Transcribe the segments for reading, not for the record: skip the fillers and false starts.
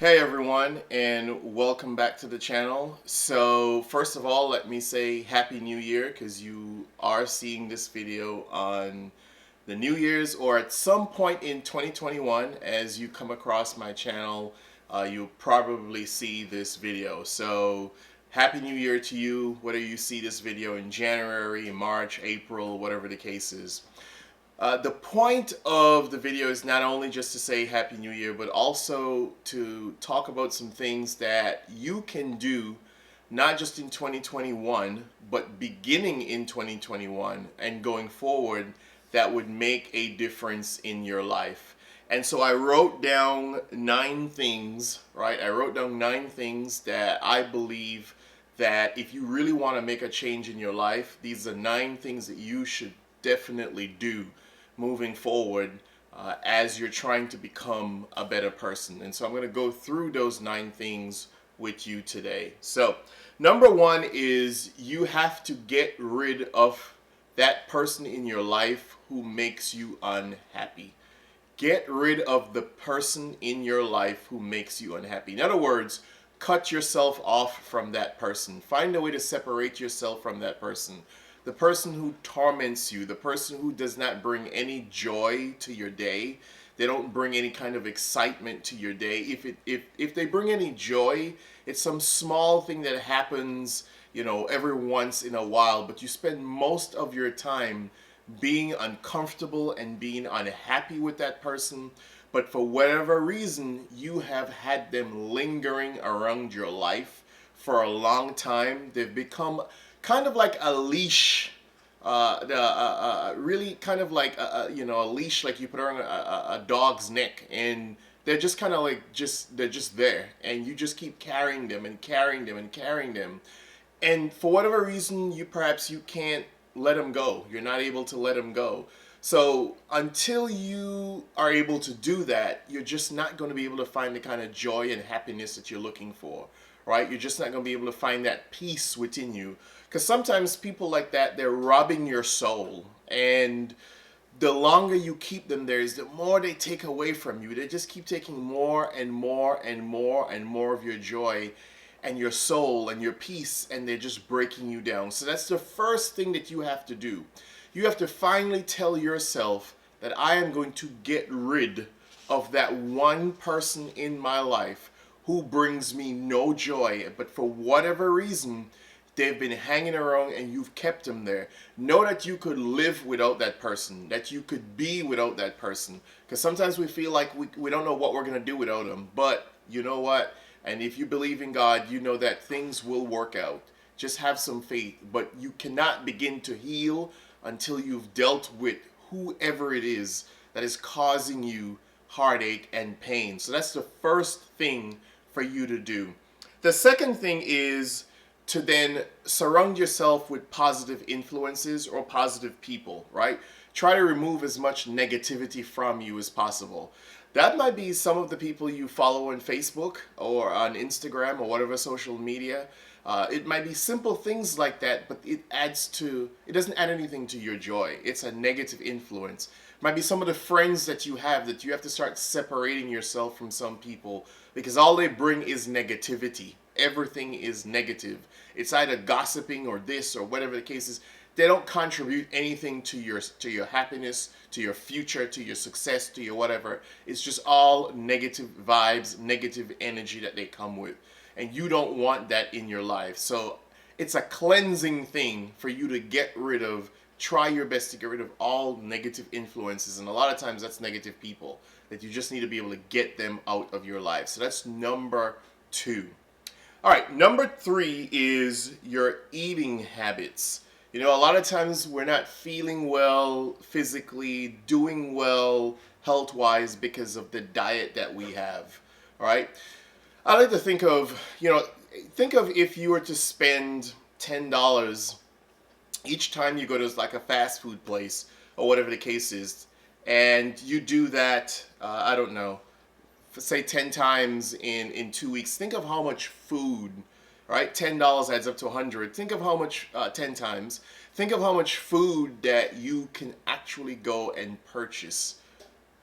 Hey everyone, and welcome back to the channel. So first of all, let me say Happy New Year, because you are seeing this video on the New Year's or at some point in 2021. As you come across my channel, you'll probably see this video. So Happy New Year to you, whether you see this video in January, March, April, whatever the case is. The point of the video is not only just to say Happy New Year, but also to talk about some things that you can do, not just in 2021, but beginning in 2021 and going forward, that would make a difference in your life. And so I wrote down 9 things, right? I wrote down 9 things that I believe that if you really want to make a change in your life, these are 9 things that you should definitely do moving forward as you're trying to become a better person. And so I'm going to go through those 9 things with you today. So, number one is you have to get rid of that person in your life who makes you unhappy. Get rid of the person in your life who makes you unhappy. In other words, cut yourself off from that person. Find a way to separate yourself from that person. The person who torments you, the person who does not bring any joy to your day. They don't bring any kind of excitement to your day. If they bring any joy, it's some small thing that happens, every once in a while, but you spend most of your time being uncomfortable and being unhappy with that person. But for whatever reason, you have had them lingering around your life for a long time. They've become kind of like a leash, really kind of like a leash, like you put around a dog's neck, and they're just kind of like they're just there, and you just keep carrying them and carrying them and carrying them, and for whatever reason, you can't let them go. You're not able to let them go. So until you are able to do that, you're just not going to be able to find the kind of joy and happiness that you're looking for, right? You're just not going to be able to find that peace within you. Because sometimes people like that, they're robbing your soul. And the longer you keep them there is the more they take away from you. They just keep taking more and more and more and more of your joy and your soul and your peace, and they're just breaking you down. So that's the first thing that you have to do. You have to finally tell yourself that I am going to get rid of that one person in my life who brings me no joy, but for whatever reason, they've been hanging around and you've kept them there. Know that you could live without that person, that you could be without that person. Because sometimes we feel like we don't know what we're going to do without them. But you know what? And if you believe in God, you know that things will work out. Just have some faith. But you cannot begin to heal until you've dealt with whoever it is that is causing you heartache and pain. So that's the first thing for you to do. The second thing is to then surround yourself with positive influences or positive people, right? Try to remove as much negativity from you as possible. That might be some of the people you follow on Facebook or on Instagram or whatever social media. It might be simple things like that, but it doesn't add anything to your joy. It's a negative influence. It might be some of the friends that you have to start separating yourself from some people because all they bring is negativity. Everything is negative. It's either gossiping or this or whatever the case is. They don't contribute anything to your happiness, to your future, to your success, to your whatever. It's just all negative vibes, negative energy that they come with. And you don't want that in your life. So it's a cleansing thing for you to get rid of. Try your best to get rid of all negative influences. And a lot of times that's negative people that you just need to be able to get them out of your life. So that's number 2. All right, number 3 is your eating habits. A lot of times we're not feeling well physically, doing well health-wise because of the diet that we have. All right? I like to think of if you were to spend $10 each time you go to like a fast food place or whatever the case is, and you do that, I don't know, say 10 times in 2 weeks. Think of how much food, right? $10 adds up to 100. Think of how much 10 times. Think of how much food that you can actually go and purchase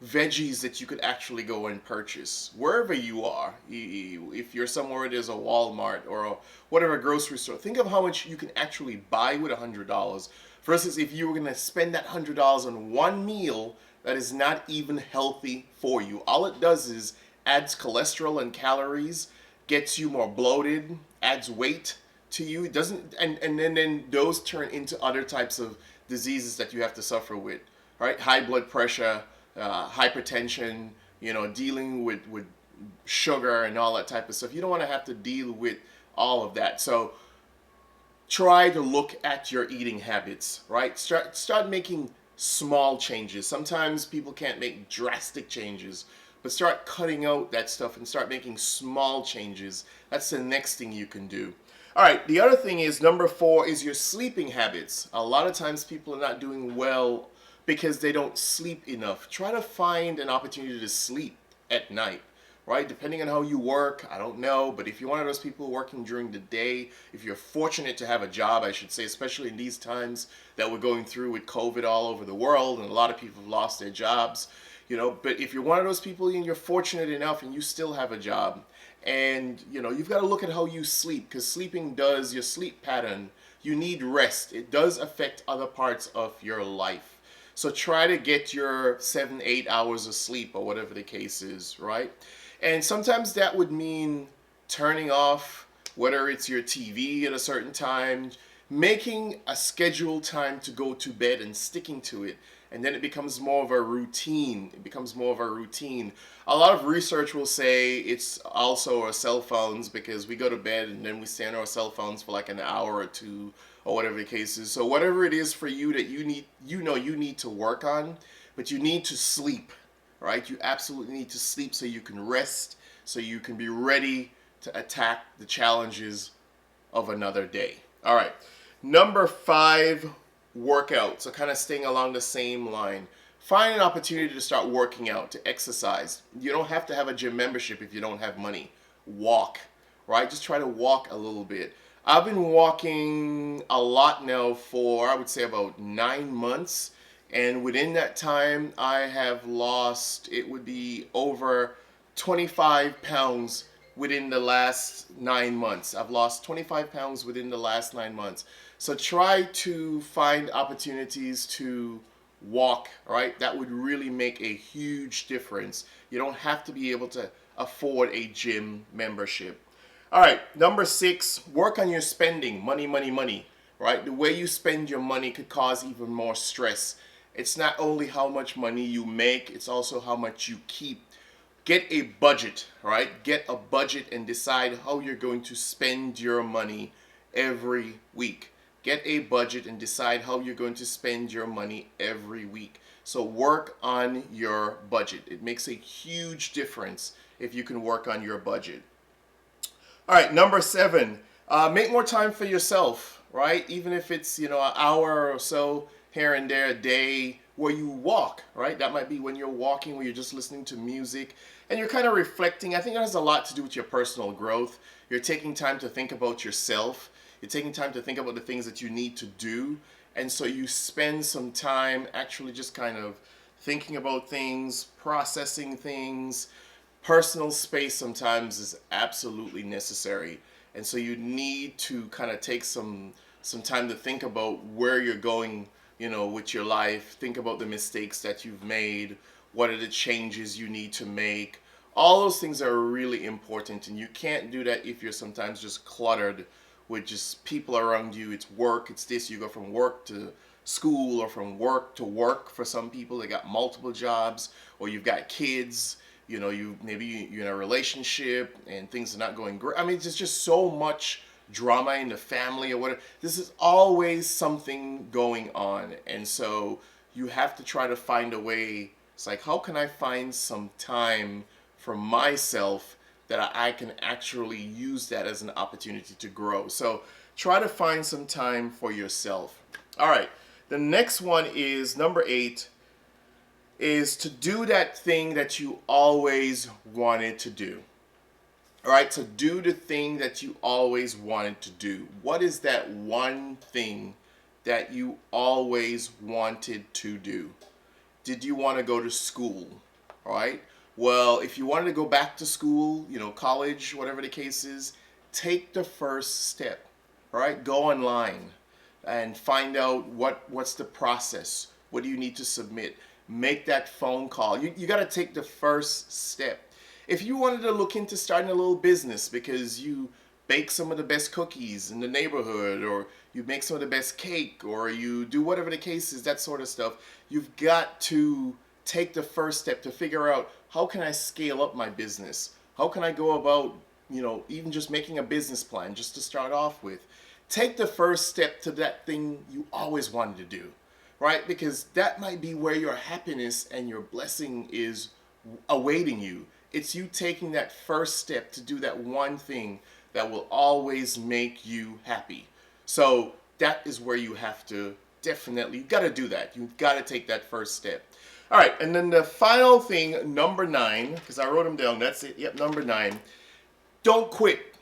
veggies that you could actually go and purchase wherever you are. If you're somewhere where there's a Walmart or whatever grocery store, think of how much you can actually buy with $100 versus if you were going to spend that $100 on one meal that is not even healthy for you. All it does is adds cholesterol and calories, gets you more bloated, adds weight to you. It doesn't, and then those turn into other types of diseases that you have to suffer with, right? High blood pressure, hypertension, dealing with sugar and all that type of stuff. You don't want to have to deal with all of that. So try to look at your eating habits, right? Start making small changes. Sometimes people can't make drastic changes, but start cutting out that stuff and start making small changes. That's the next thing you can do. All right, the other thing is number 4 is your sleeping habits. A lot of times people are not doing well because they don't sleep enough. Try to find an opportunity to sleep at night, right? Depending on how you work, I don't know, but if you're one of those people working during the day, if you're fortunate to have a job, I should say, especially in these times that we're going through with COVID all over the world and a lot of people have lost their jobs, but if you're one of those people and you're fortunate enough and you still have a job, and you've got to look at how you sleep, because sleeping does your sleep pattern. You need rest. It does affect other parts of your life. So try to get your 7-8 hours of sleep or whatever the case is, right? And sometimes that would mean turning off, whether it's your TV at a certain time, making a scheduled time to go to bed and sticking to it. And then it becomes more of a routine. A lot of research will say it's also our cell phones, because we go to bed and then we stay on our cell phones for like an hour or two or whatever the case is. So whatever it is for you that you need to work on, but you need to sleep, right? You absolutely need to sleep so you can rest, so you can be ready to attack the challenges of another day. All right. Number 5, workout. So kind of staying along the same line. Find an opportunity to start working out, to exercise. You don't have to have a gym membership if you don't have money. Walk, right? Just try to walk a little bit. I've been walking a lot now for, I would say, about 9 months. And within that time, I have lost, it would be over 25 pounds within the last 9 months. I've lost 25 pounds within the last 9 months. So try to find opportunities to walk, right? That would really make a huge difference. You don't have to be able to afford a gym membership. All right, number 6, work on your spending. Money, money, money, right? The way you spend your money could cause even more stress. It's not only how much money you make, it's also how much you keep. Get a budget, right? Get a budget and decide how you're going to spend your money every week. Get a budget and decide how you're going to spend your money every week. So work on your budget. It makes a huge difference if you can work on your budget. All right, number 7, make more time for yourself, right? Even if it's, an hour or so here and there a day where you walk, right? That might be when you're walking, where you're just listening to music and you're kind of reflecting. I think that has a lot to do with your personal growth. You're taking time to think about yourself. You're taking time to think about the things that you need to do. And so you spend some time actually just kind of thinking about things, processing things. Personal space sometimes is absolutely necessary. And so you need to kind of take some time to think about where you're going, with your life. Think about the mistakes that you've made. What are the changes you need to make? All those things are really important, and you can't do that if you're sometimes just cluttered with just people around you. It's work, it's this, you go from work to school or from work to work. For some people, they got multiple jobs, or you've got kids, you're in a relationship and things are not going great. I mean, there's just so much drama in the family or whatever. This is always something going on. And so you have to try to find a way. It's like, how can I find some time for myself that I can actually use that as an opportunity to grow? So try to find some time for yourself. All right. The next one is number 8, is to do that thing that you always wanted to do. All right, so do the thing that you always wanted to do. What is that one thing that you always wanted to do? Did you want to go to school? All right. Well, if you wanted to go back to school, college, whatever the case is, take the first step. All right. Go online and find out what's the process. What do you need to submit? Make that phone call. You got to take the first step. If you wanted to look into starting a little business because you bake some of the best cookies in the neighborhood, or you make some of the best cake, or you do whatever the case is, that sort of stuff, you've got to take the first step to figure out, how can I scale up my business? How can I go about, even just making a business plan just to start off with? Take the first step to that thing you always wanted to do, right? Because that might be where your happiness and your blessing is awaiting you. It's you taking that first step to do that one thing that will always make you happy. So that is where you have to definitely, you've got to do that. You've got to take that first step. All right, and then the final thing, number 9, because I wrote them down, that's it, yep, number 9. Don't quit.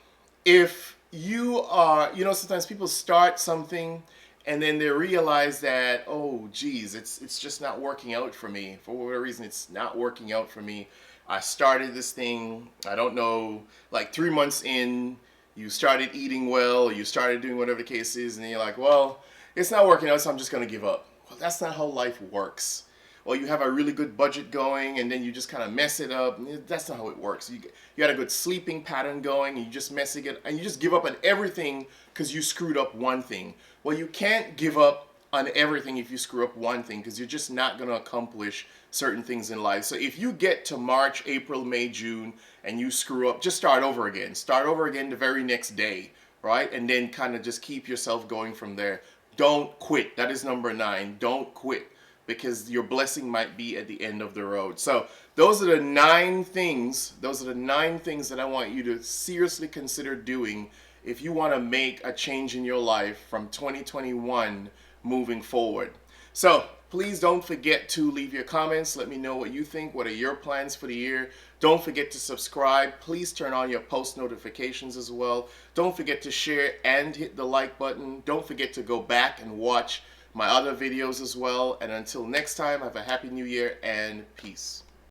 If you are, sometimes people start something and then they realize that, oh geez, it's just not working out for me. For whatever reason, it's not working out for me. I started this thing, I don't know, like 3 months in, you started eating well, or you started doing whatever the case is, and then you're like, well, it's not working out, so I'm just going to give up. Well, that's not how life works. Or you have a really good budget going, and then you just kind of mess it up. That's not how it works. You got a good sleeping pattern going, and you just messing it, and you just give up on everything because you screwed up one thing. Well, you can't give up on everything if you screw up one thing, because you're just not going to accomplish certain things in life. So if you get to March, April, May, June, and you screw up, just start over again. Start over again the very next day, right? And then kind of just keep yourself going from there. Don't quit. That is number 9. Don't quit, because your blessing might be at the end of the road. So those are the 9 things. Those are the 9 things that I want you to seriously consider doing if you want to make a change in your life from 2021 moving forward. So please don't forget to leave your comments. Let me know what you think. What are your plans for the year? Don't forget to subscribe. Please turn on your post notifications as well. Don't forget to share and hit the like button. Don't forget to go back and watch my other videos as well. And until next time, have a happy new year and peace.